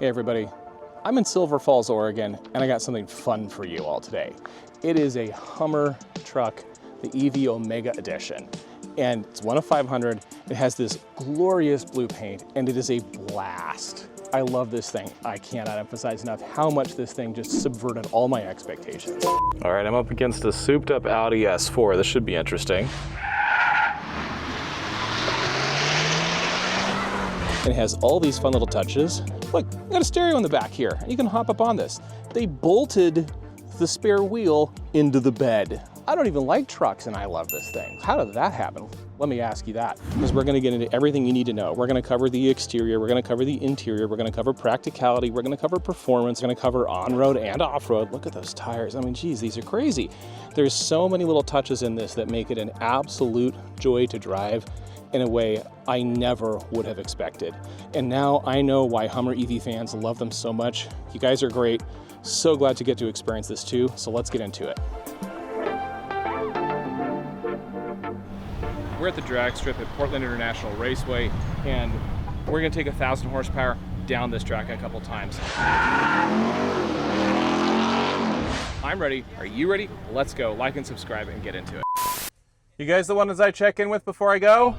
Hey everybody, I'm in Silver Falls, Oregon, and I got something fun for you all today. It is a Hummer truck, the EV Omega Edition, and it's one of 500. It has this glorious blue paint, and it is a blast. I love this thing. I cannot emphasize enough how much this thing just subverted all my expectations. All right, I'm up against a souped up Audi S4. This should be interesting. It has all these fun little touches. Look, I got a stereo in the back here. You can hop up on this. They bolted the spare wheel into the bed. I don't even like trucks and I love this thing. How did that happen? Let me ask you that. Because we're gonna get into everything you need to know. We're gonna cover the exterior, we're gonna cover the interior, we're gonna cover practicality, we're gonna cover performance, we're gonna cover on-road and off-road. Look at those tires. I mean, geez, these are crazy. There's so many little touches in this that make it an absolute joy to drive in a way I never would have expected. And now I know why Hummer EV fans love them so much. You guys are great. So glad to get to experience this too. So let's get into it. We're at the drag strip at Portland International Raceway, and we're gonna take 1,000 horsepower down this track a couple times. I'm ready. Are you ready? Let's go. Like and subscribe and get into it. You guys the ones I check in with before I go?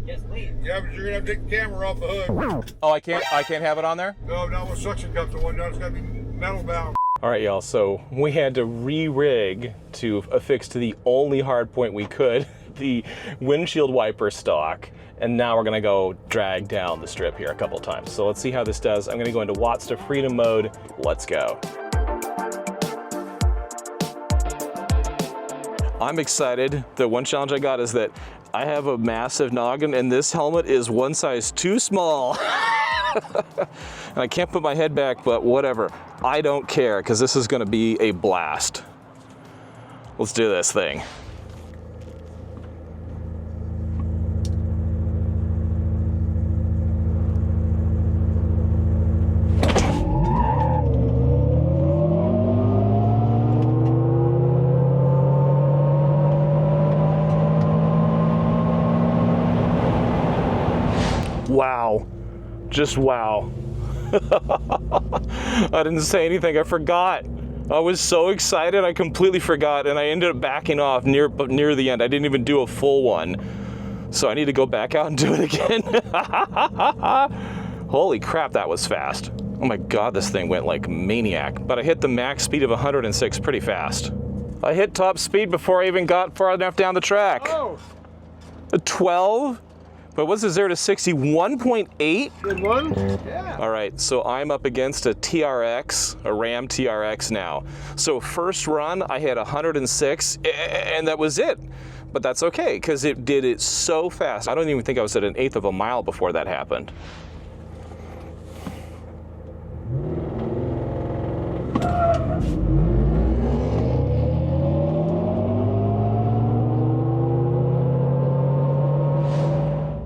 Yes, please. Yeah, but you're gonna have to take the camera off the hood. Oh, I can't have it on there? No, not with suction cups and whatnot. It's gotta be metal bound. All right, y'all, so we had to re-rig to affix to the only hard point we could, the windshield wiper stock, and now we're gonna go drag down the strip here a couple times. So let's see how this does. I'm gonna go into watts to freedom mode. Let's go. I'm excited. The one challenge I got is that I have a massive noggin and this helmet is one size too small. And I can't put my head back, but whatever. I don't care, because this is gonna be a blast. Let's do this thing. Wow, just wow. I didn't say anything, I forgot. I was so excited, I completely forgot, and I ended up backing off near the end. I didn't even do a full one. So I need to go back out and do it again. Holy crap, that was fast. Oh my God, this thing went like maniac. But I hit the max speed of 106 pretty fast. I hit top speed before I even got far enough down the track. Oh. A 12? But what's the 0 to 60? 1.8? Good one? Yeah. All right, so I'm up against a TRX, a Ram TRX now. So first run, I hit 106, and that was it. But that's okay, because it did it so fast. I don't even think I was at 1/8 of a mile before that happened.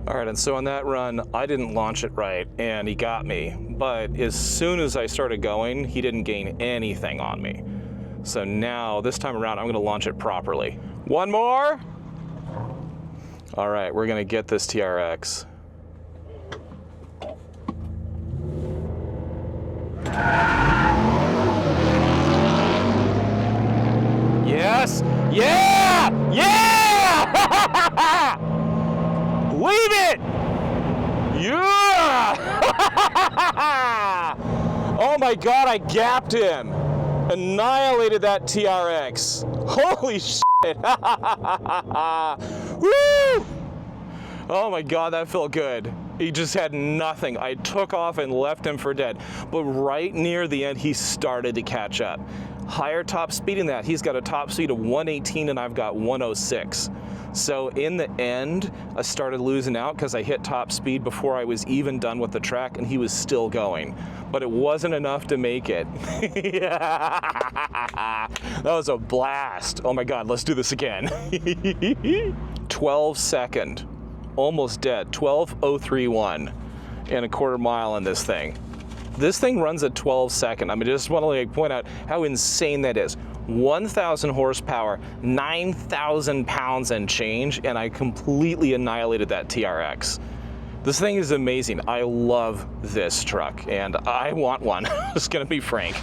All right, and so on that run, I didn't launch it right, and he got me. But as soon as I started going, he didn't gain anything on me. So now, this time around, I'm gonna launch it properly. One more. All right, we're gonna get this TRX. Yes, yeah, yeah! Leave it! Yeah! Oh my God, I gapped him. Annihilated that TRX. Holy shit. Woo! Oh my God, that felt good. He just had nothing. I took off and left him for dead. But right near the end, he started to catch up. Higher top speed in that. He's got a top speed of 118 and I've got 106. So in the end, I started losing out because I hit top speed before I was even done with the track and he was still going. But it wasn't enough to make it. That was a blast. Oh my God, let's do this again. 12 second, almost dead, 12.031 and a quarter mile in this thing. This thing runs at 12 second. I mean, I just want to point out how insane that is. 1,000 horsepower, 9,000 pounds and change, and I completely annihilated that TRX. This thing is amazing. I love this truck, and I want one. It's gonna be frank.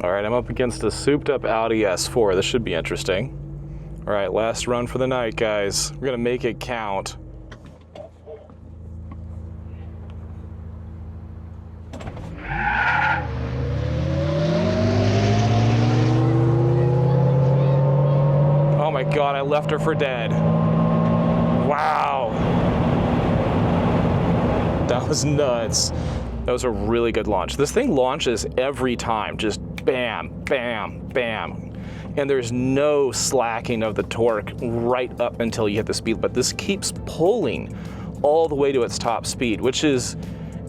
All right, I'm up against a souped up Audi S4. This should be interesting. All right, last run for the night, guys. We're gonna make it count. Oh my God, I left her for dead. Wow. That was nuts. That was a really good launch. This thing launches every time, just bam, bam, bam. And there's no slacking of the torque right up until you hit the speed, but this keeps pulling all the way to its top speed, which is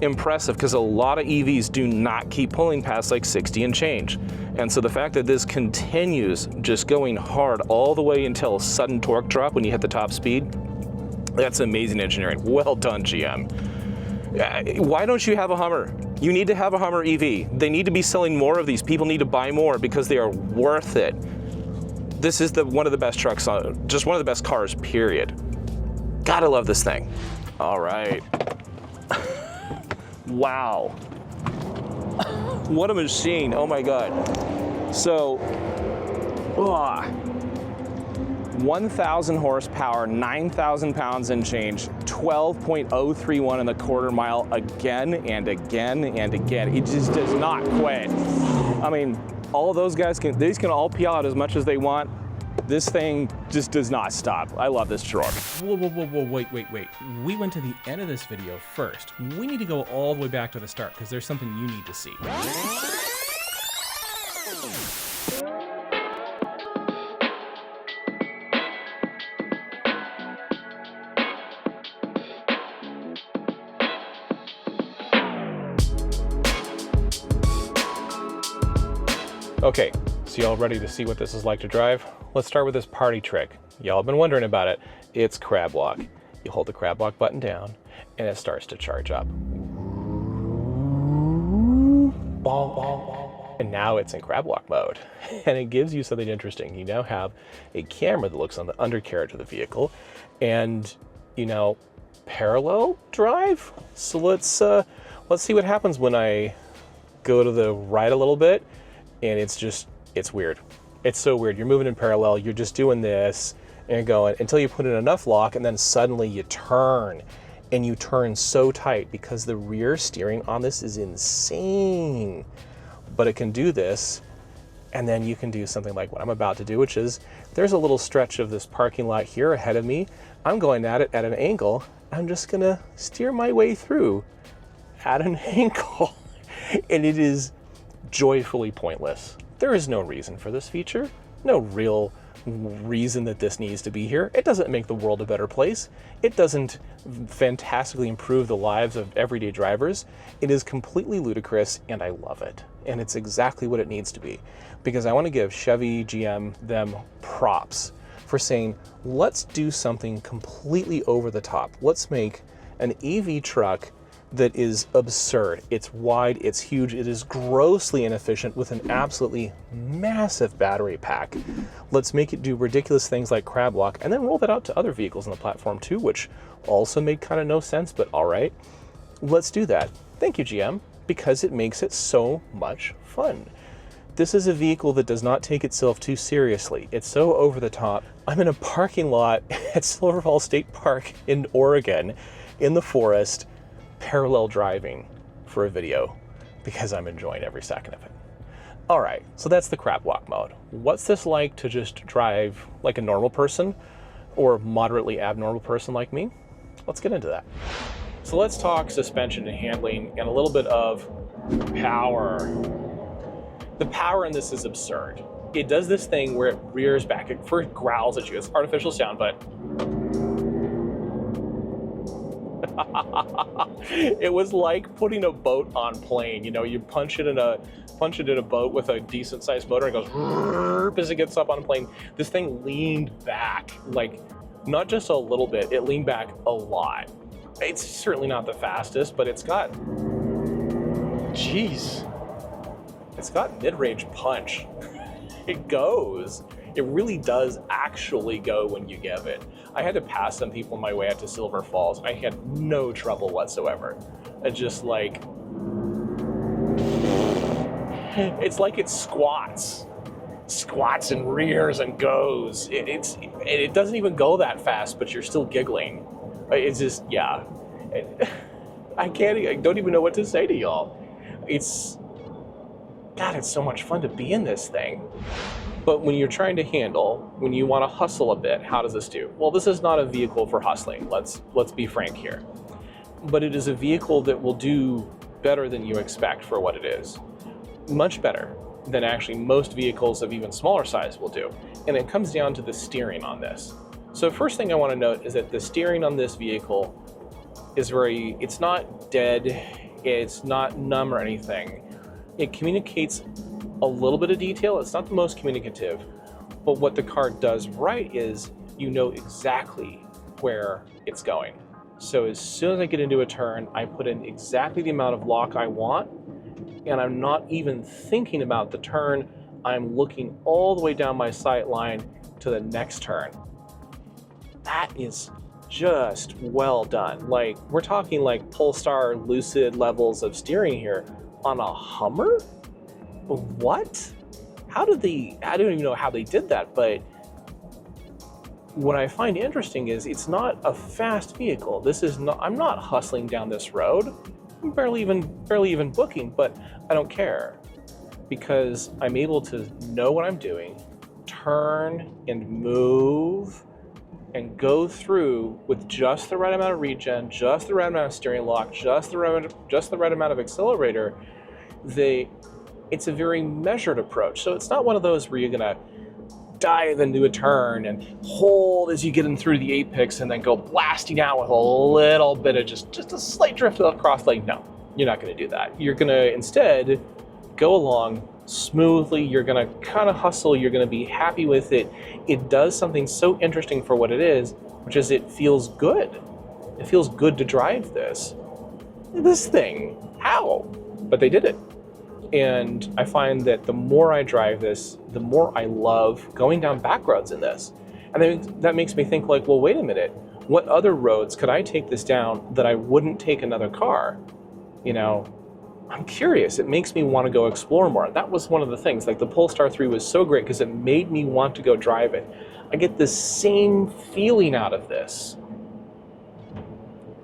impressive because a lot of EVs do not keep pulling past like 60 and change. And so the fact that this continues just going hard all the way until a sudden torque drop when you hit the top speed, that's amazing engineering. Well done, GM. Why don't you have a Hummer? You need to have a Hummer EV. They need to be selling more of these. People need to buy more because they are worth it. This is one of the best trucks, just one of the best cars, period. Gotta love this thing. All right. Wow. What a machine, oh my God. So, 1,000 horsepower, 9,000 pounds and change, 12.031 in the quarter mile again and again and again. He just does not quit. I mean, all of those guys these can all peel out as much as they want. This thing just does not stop. I love this truck. Whoa, wait. We went to the end of this video first. We need to go all the way back to the start because there's something you need to see. Okay, so y'all ready to see what this is like to drive? Let's start with this party trick. Y'all have been wondering about it. It's CrabWalk. You hold the CrabWalk button down and it starts to charge up. And now it's in CrabWalk mode. And it gives you something interesting. You now have a camera that looks on the undercarriage of the vehicle and, you know, parallel drive. So let's see what happens when I go to the right a little bit. And it's weird. It's so weird. You're moving in parallel, you're just doing this and you're going until you put in enough lock and then suddenly you turn and you turn so tight because the rear steering on this is insane. But it can do this and then you can do something like what I'm about to do, which is there's a little stretch of this parking lot here ahead of me. I'm going at it at an angle. I'm just gonna steer my way through at an angle. And it is joyfully pointless. There is no reason for this feature, no real reason that this needs to be here. It doesn't make the world a better place. It doesn't fantastically improve the lives of everyday drivers. It is completely ludicrous and I love it. And it's exactly what it needs to be because I want to give Chevy, GM, them props for saying, let's do something completely over the top. Let's make an EV truck that is absurd. It's wide, it's huge, it is grossly inefficient with an absolutely massive battery pack. Let's make it do ridiculous things like CrabWalk and then roll that out to other vehicles on the platform too, which also made kind of no sense, but all right. Let's do that. Thank you, GM, because it makes it so much fun. This is a vehicle that does not take itself too seriously. It's so over the top. I'm in a parking lot at Silver Falls State Park in Oregon in the forest, parallel driving for a video because I'm enjoying every second of it. All right, so that's the CrabWalk mode. What's this like to just drive like a normal person or moderately abnormal person like me? Let's get into that. So let's talk suspension and handling and a little bit of power. The power in this is absurd. It does this thing where it rears back, it first growls at you. It's artificial sound, but it was like putting a boat on plane. You know, you punch it in a boat with a decent sized motor and it goes as it gets up on a plane. This thing leaned back, like not just a little bit, it leaned back a lot. It's certainly not the fastest, but it's got, geez, it's got mid-range punch. It goes. It really does actually go when you give it. I had to pass some people on my way out to Silver Falls, and I had no trouble whatsoever. It's just like, it's like it squats and rears and goes. It doesn't even go that fast, but you're still giggling. It's just, yeah. I don't even know what to say to y'all. God, it's so much fun to be in this thing. But when you're trying to handle, when you want to hustle a bit, how does this do? Well, this is not a vehicle for hustling. Let's be frank here. But it is a vehicle that will do better than you expect for what it is. Much better than actually most vehicles of even smaller size will do. And it comes down to the steering on this. So first thing I want to note is that the steering on this vehicle is it's not dead, it's not numb or anything. It communicates a little bit of detail. It's not the most communicative, but what the car does right is you know exactly where it's going. So as soon as I get into a turn, I put in exactly the amount of lock I want, and I'm not even thinking about the turn. I'm looking all the way down my sight line to the next turn. That is just well done. Like, we're talking like Polestar Lucid levels of steering here on a Hummer? What? I don't even know how they did that, but what I find interesting is it's not a fast vehicle. I'm not hustling down this road. I'm barely even booking, but I don't care because I'm able to know what I'm doing, turn and move and go through with just the right amount of regen, just the right amount of steering lock, just the right amount of accelerator. It's a very measured approach. So it's not one of those where you're gonna dive into a turn and hold as you get in through the apex and then go blasting out with a little bit of just a slight drift across lane. No, you're not gonna do that. You're gonna instead go along smoothly. You're gonna kind of hustle. You're gonna be happy with it. It does something so interesting for what it is, which is it feels good. It feels good to drive this thing. How? But they did it. And I find that the more I drive this, the more I love going down back roads in this. And then that makes me think like, well, wait a minute. What other roads could I take this down that I wouldn't take another car? You know, I'm curious. It makes me want to go explore more. That was one of the things. Like the Polestar 3 was so great because it made me want to go drive it. I get the same feeling out of this.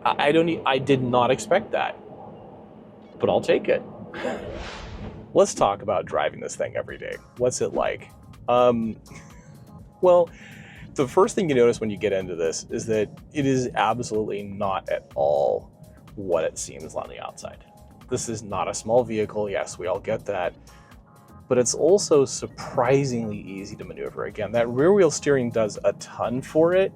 I did not expect that, but I'll take it. Let's talk about driving this thing every day. What's it like? Well, the first thing you notice when you get into this is that it is absolutely not at all what it seems on the outside. This is not a small vehicle. Yes, we all get that. But it's also surprisingly easy to maneuver. Again, that rear wheel steering does a ton for it.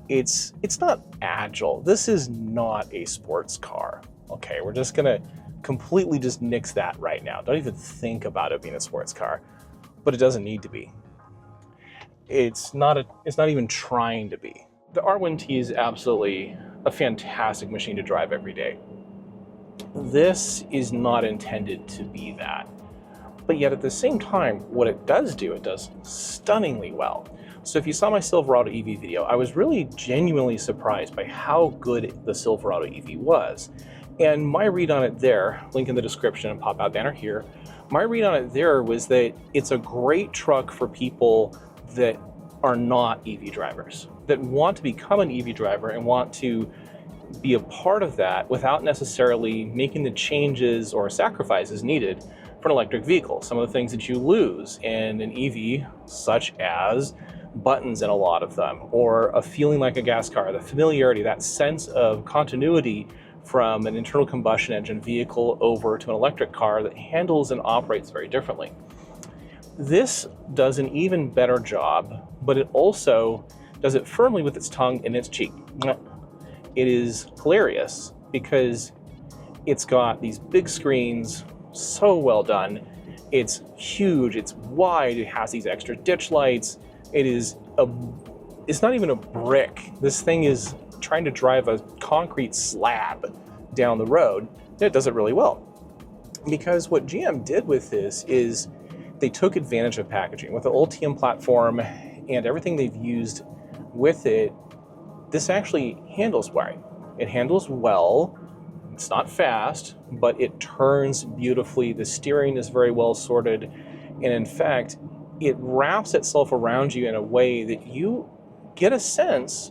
It's not agile. This is not a sports car. Okay, we're just gonna completely just nix that right now. Don't even think about it being a sports car, but it doesn't need to be. It's not even trying to be. The R1T is absolutely a fantastic machine to drive every day. This is not intended to be that. But yet at the same time, what it does do, it does stunningly well. So if you saw my Silverado EV video, I was really genuinely surprised by how good the Silverado EV was. And my read on it there, link in the description and pop out banner here, my read on it there was that it's a great truck for people that are not EV drivers, that want to become an EV driver and want to be a part of that without necessarily making the changes or sacrifices needed for an electric vehicle. Some of the things that you lose in an EV, such as buttons in a lot of them, or a feeling like a gas car, the familiarity, that sense of continuity from an internal combustion engine vehicle over to an electric car that handles and operates very differently. This does an even better job, but it also does it firmly with its tongue in its cheek. It is hilarious because it's got these big screens, so well done. It's huge, it's wide, it has these extra ditch lights. It's not even a brick. This thing is trying to drive a concrete slab down the road. It does it really well. Because what GM did with this is they took advantage of packaging with the Ultium platform and everything they've used with it. this actually handles right. It handles well. It's not fast, but it turns beautifully. The steering is very well sorted. And in fact, it wraps itself around you in a way that you get a sense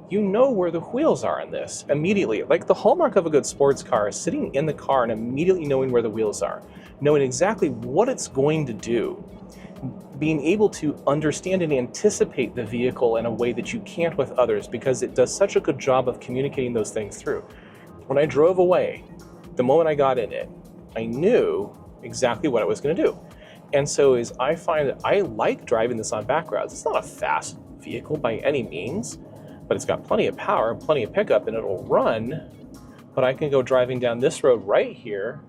you know where the wheels are in this immediately. Like the hallmark of a good sports car is sitting in the car and immediately knowing where the wheels are, knowing exactly what it's going to do, being able to understand and anticipate the vehicle in a way that you can't with others because it does such a good job of communicating those things through. When I drove away, the moment I got in it, I knew exactly what it was going to do. And so as I find that I like driving this on back roads. It's not a fast vehicle by any means, but it's got plenty of power, plenty of pickup, and it'll run. But I can go driving down this road right here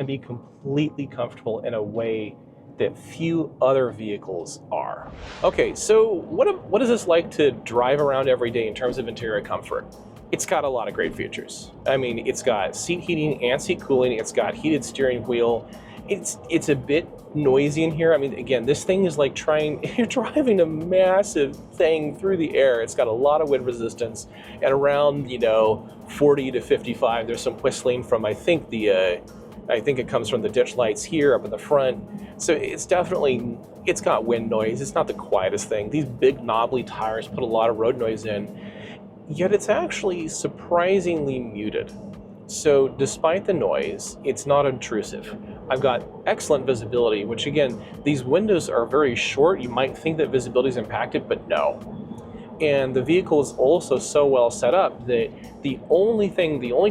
and be completely comfortable in a way that few other vehicles are. Okay, so what is this like to drive around every day in terms of interior comfort? It's got a lot of great features. I mean, it's got seat heating and seat cooling. It's got heated steering wheel. It's a bit noisy in here. I mean, again, this thing is like you're driving a massive thing through the air. It's got a lot of wind resistance, and around 40 to 55, there's some whistling from I think it comes from the ditch lights here up in the front. So it's got wind noise. It's not the quietest thing. These big knobbly tires put a lot of road noise in, yet it's actually surprisingly muted. So despite the noise, it's not intrusive. I've got excellent visibility, which again, these windows are very short. You might think that visibility is impacted, but no. And the vehicle is also so well set up that the only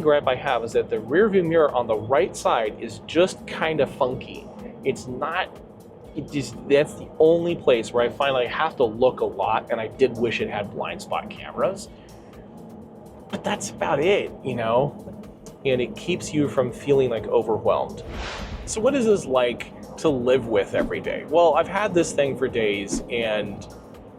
gripe I have is that the rear view mirror on the right side is just kind of funky. That's the only place where I find I have to look a lot, and I did wish it had blind spot cameras. But that's about it, and it keeps you from feeling like overwhelmed. So what is this like to live with every day? Well, I've had this thing for days and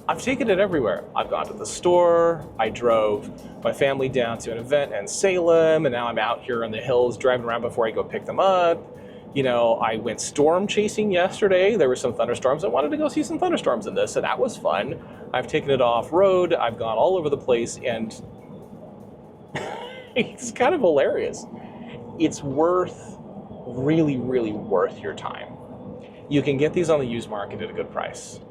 I've taken it everywhere. I've gone to the store, I drove my family down to an event in Salem, and now I'm out here in the hills driving around before I go pick them up. I went storm chasing yesterday. There were some thunderstorms. I wanted to go see some thunderstorms in this, so that was fun. I've taken it off-road. I've gone all over the place, and it's kind of hilarious. It's really, really worth your time. You can get these on the used market at a good price,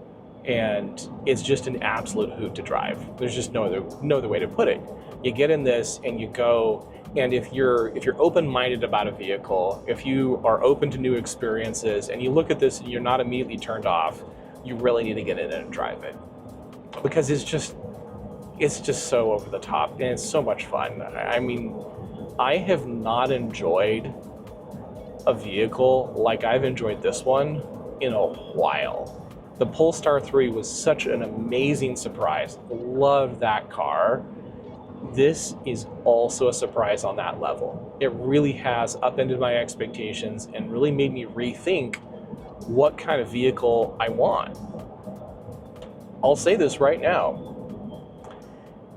and it's just an absolute hoot to drive. There's just no other way to put it. You get in this and you go, and if you're open-minded about a vehicle, if you are open to new experiences, and you look at this and you're not immediately turned off, you really need to get in it and drive it, because it's just so over the top and it's so much fun. I mean, I have not enjoyed a vehicle like I've enjoyed this one in a while. The Polestar 3 was such an amazing surprise. Loved that car. This is also a surprise on that level. It really has upended my expectations and really made me rethink what kind of vehicle I want. I'll say this right now.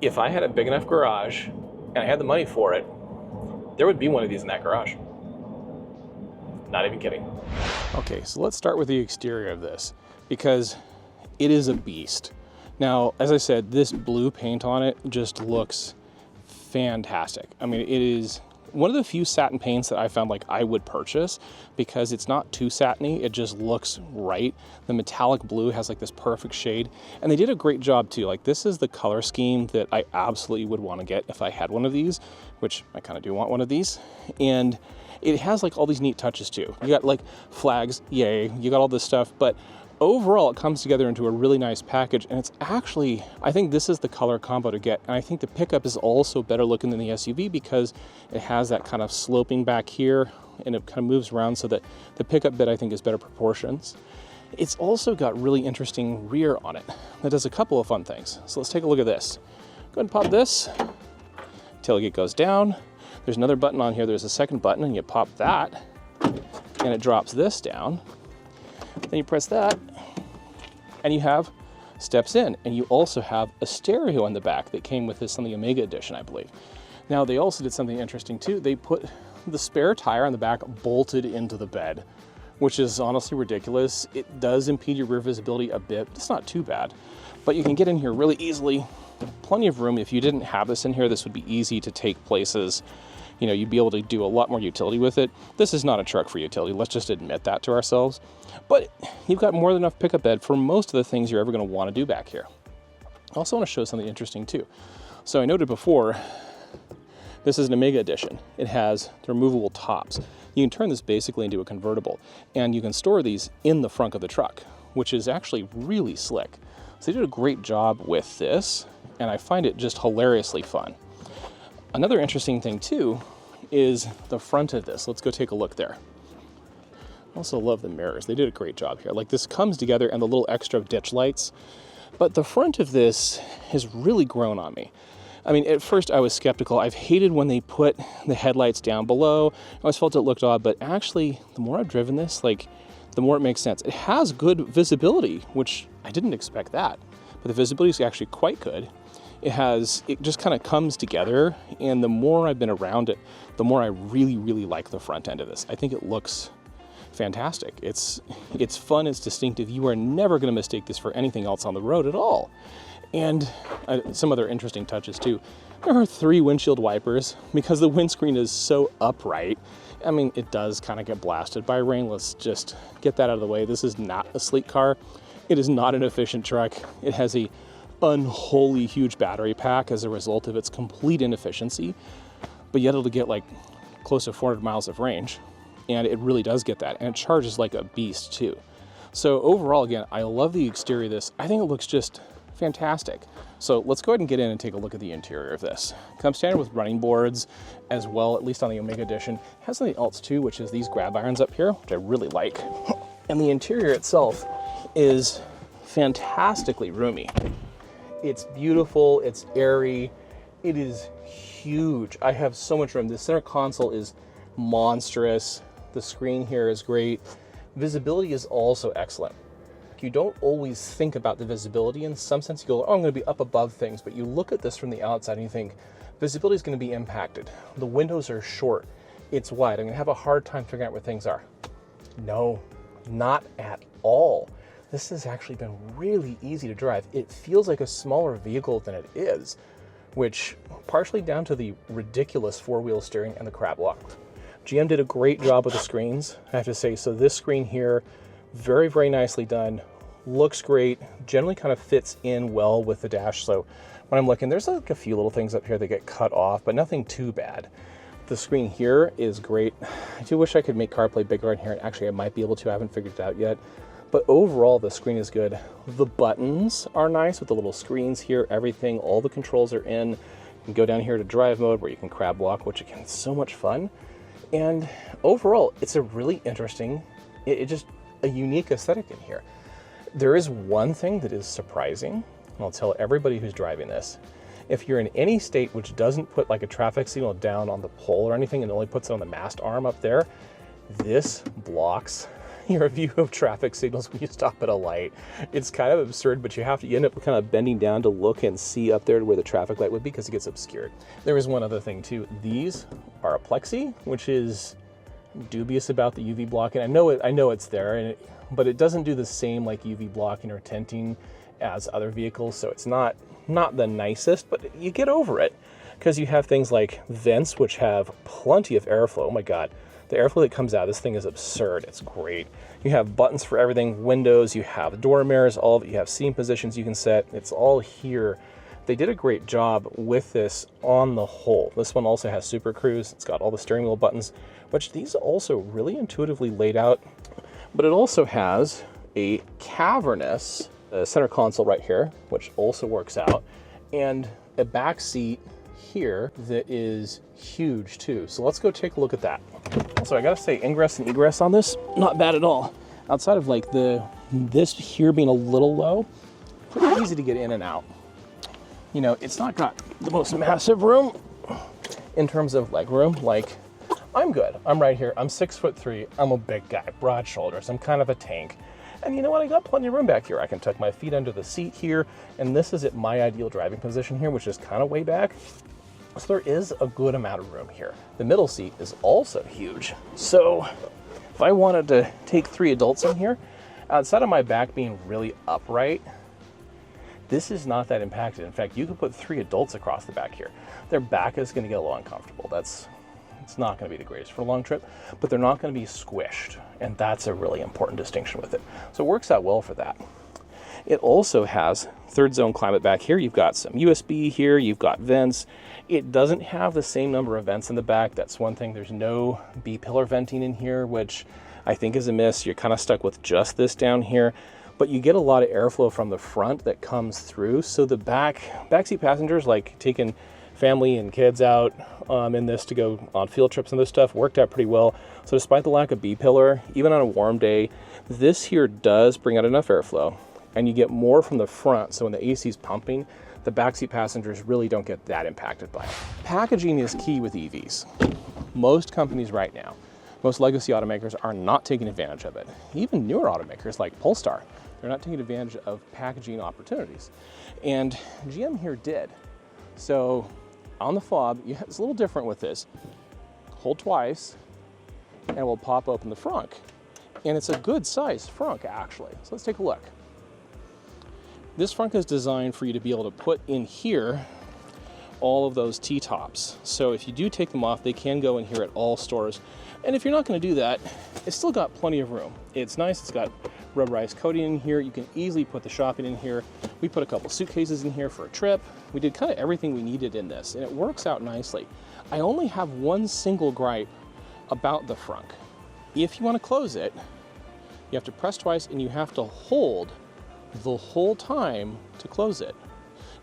If I had a big enough garage and I had the money for it, there would be one of these in that garage. Not even kidding. Okay, so let's start with the exterior of this, because it is a beast. Now, as I said, this blue paint on it just looks fantastic. I mean, it is one of the few satin paints that I found like I would purchase, because it's not too satiny, it just looks right. The metallic blue has like this perfect shade, and they did a great job too. Like, this is the color scheme that I absolutely would want to get if I had one of these, which I kind of do want one of these. And it has like all these neat touches too. You got like flags, yay, you got all this stuff, but overall it comes together into a really nice package, and it's actually, I think this is the color combo to get. And I think the pickup is also better looking than the SUV because it has that kind of sloping back here, and it kind of moves around so that the pickup bit I think is better proportions. It's also got really interesting rear on it that does a couple of fun things. So let's take a look at this. Go ahead and pop this. Tailgate goes down. There's another button on here. There's a second button, and you pop that and it drops this down. Then you press that and you have steps in, and you also have a stereo in the back that came with this on the Omega edition, I believe. Now, they also did something interesting too. They put the spare tire on the back bolted into the bed, which is honestly ridiculous. It does impede your rear visibility a bit, but it's not too bad. But you can get in here really easily plenty of room. If you didn't have this in here, this would be easy to take places. You know, you'd be able to do a lot more utility with it. This is not a truck for utility. Let's just admit that to ourselves. But you've got more than enough pickup bed for most of the things you're ever going to want to do back here. I also want to show something interesting too. So I noted before, this is an Omega edition. It has the removable tops. You can turn this basically into a convertible, and you can store these in the front of the truck, which is actually really slick. So they did a great job with this, and I find it just hilariously fun. Another interesting thing too is the front of this. Let's go take a look there. I also love the mirrors. They did a great job here. Like, this comes together and the little extra ditch lights, but the front of this has really grown on me. I mean, at first I was skeptical. I've hated when they put the headlights down below. I always felt it looked odd, but actually the more I've driven this, like, the more it makes sense. It has good visibility, which I didn't expect that, but the visibility is actually quite good. It just kind of comes together, and the more I've been around it, the more I really, really like the front end of this. I think it looks fantastic. It's fun, it's distinctive. You are never going to mistake this for anything else on the road at all. And some other interesting touches too. There are 3 windshield wipers because the windscreen is so upright. I mean, it does kind of get blasted by rain. Let's just get that out of the way. This is not a sleek car. It is not an efficient truck. It has a unholy huge battery pack as a result of its complete inefficiency, but yet it'll get like close to 400 miles of range, and it really does get that, and it charges like a beast too. So overall, again, I love the exterior of this. I think it looks just fantastic. So let's go ahead and get in and take a look at the interior of this. It comes standard with running boards as well, at least on the Omega edition. It has something else too, which is these grab irons up here, which I really like. And the interior itself is fantastically roomy. It's beautiful, it's airy, it is huge. I have so much room. The center console is monstrous. The screen here is great. Visibility is also excellent. You don't always think about the visibility. In some sense, you go, oh, I'm going to be up above things, but you look at this from the outside and you think, visibility is going to be impacted. The windows are short, it's wide. I'm going to have a hard time figuring out where things are. No, not at all. This has actually been really easy to drive. It feels like a smaller vehicle than it is, which partially down to the ridiculous 4-wheel steering and the CrabWalk. GM did a great job with the screens, I have to say. So this screen here, very, very nicely done. Looks great, generally kind of fits in well with the dash. So when I'm looking, there's like a few little things up here that get cut off, but nothing too bad. The screen here is great. I do wish I could make CarPlay bigger in here, and actually I might be able to, I haven't figured it out yet. But overall, the screen is good. The buttons are nice with the little screens here, everything, all the controls are in. You can go down here to drive mode where you can CrabWalk, which again, is so much fun. And overall, it's a really interesting, it just a unique aesthetic in here. There is one thing that is surprising, and I'll tell everybody who's driving this. If you're in any state which doesn't put like a traffic signal down on the pole or anything and only puts it on the mast arm up there, this blocks your view of traffic signals when you stop at a light. It's kind of absurd, but you end up kind of bending down to look and see up there to where the traffic light would be because it gets obscured. There is one other thing too. These are a plexi, which is dubious about the UV blocking. I know it's there, but it doesn't do the same like UV blocking or tinting as other vehicles, so it's not the nicest, but you get over it because you have things like vents which have plenty of airflow. Oh my god, the airflow that comes out of this thing is absurd. It's great. You have buttons for everything, windows, you have door mirrors, all of it. You have seam positions you can set. It's all here. They did a great job with this on the whole. This one also has Super Cruise. It's got all the steering wheel buttons, which these also really intuitively laid out. But it also has a cavernous center console right here, which also works out, and a back seat here that is huge too. So let's go take a look at that. So I gotta say, ingress and egress on this, not bad at all. Outside of like this here being a little low, pretty easy to get in and out. You know, it's not got the most massive room in terms of leg room. Like, I'm good. I'm right here. I'm 6'3". I'm a big guy, broad shoulders. I'm kind of a tank. And you know what? I got plenty of room back here. I can tuck my feet under the seat here. And this is at my ideal driving position here, which is kind of way back. So there is a good amount of room here. The middle seat is also huge. So if I wanted to take 3 adults in here, outside of my back being really upright, This is not that impacted. In fact, you could put 3 adults across the back here. Their back is going to get a little uncomfortable. It's not going to be the greatest for a long trip, but they're not going to be squished, and that's a really important distinction with it. So it works out well for that. It also has third zone climate back here. You've got some USB here, you've got vents. It doesn't have the same number of vents in the back. That's one thing. There's no B-pillar venting in here, which I think is a miss. You're kind of stuck with just this down here, but you get a lot of airflow from the front that comes through. So the backseat passengers, like taking family and kids out in this to go on field trips and this stuff, worked out pretty well. So despite the lack of B-pillar, even on a warm day, this here does bring out enough airflow, and you get more from the front. So when the AC is pumping, the backseat passengers really don't get that impacted by it. Packaging is key with EVs. Most companies right now, most legacy automakers are not taking advantage of it. Even newer automakers like Polestar, they're not taking advantage of packaging opportunities. And GM here did. So on the fob, it's a little different with this. Hold twice, and it will pop open the frunk. And it's a good size frunk, actually. So let's take a look. This frunk is designed for you to be able to put in here all of those T-tops. So if you do take them off, they can go in here at all stores. And if you're not going to do that, it's still got plenty of room. It's nice. It's got rubberized coating in here. You can easily put the shopping in here. We put a couple suitcases in here for a trip. We did kind of everything we needed in this, and it works out nicely. I only have one single gripe about the frunk. If you want to close it, you have to press twice, and you have to hold the whole time to close it.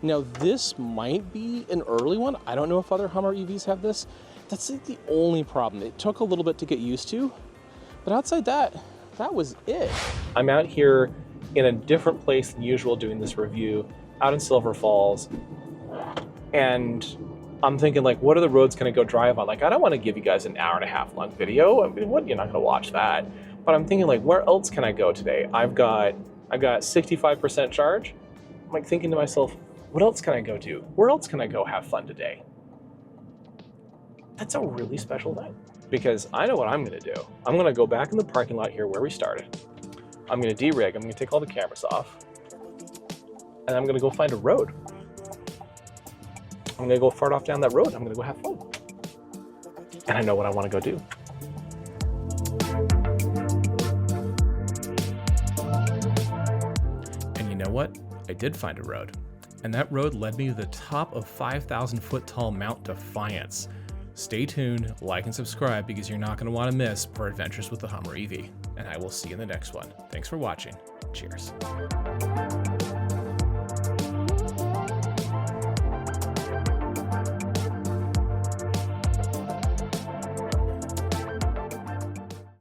Now, this might be an early one. I don't know if other Hummer EVs have this. That's the only problem. It took a little bit to get used to, but outside that, that was it. I'm out here in a different place than usual doing this review, out in Silver Falls, and I'm thinking, like, what are the roads can I go drive on? Like, I don't want to give you guys an hour-and-a-half long video. I mean, what, you're not going to watch that. But I'm thinking, like, where else can I go today? I've got 65% charge. I'm like thinking to myself, what else can I go do? Where else can I go have fun today? That's a really special night, because I know what I'm gonna do. I'm gonna go back in the parking lot here where we started. I'm gonna de-rig, I'm gonna take all the cameras off, and I'm gonna go find a road. I'm gonna go fart off down that road. I'm gonna go have fun. And I know what I wanna go do. And you know what? I did find a road. And that road led me to the top of 5,000-foot tall Mount Defiance. Stay tuned, like and subscribe, because you're not going to want to miss our adventures with the Hummer EV. And I will see you in the next one. Thanks for watching. Cheers.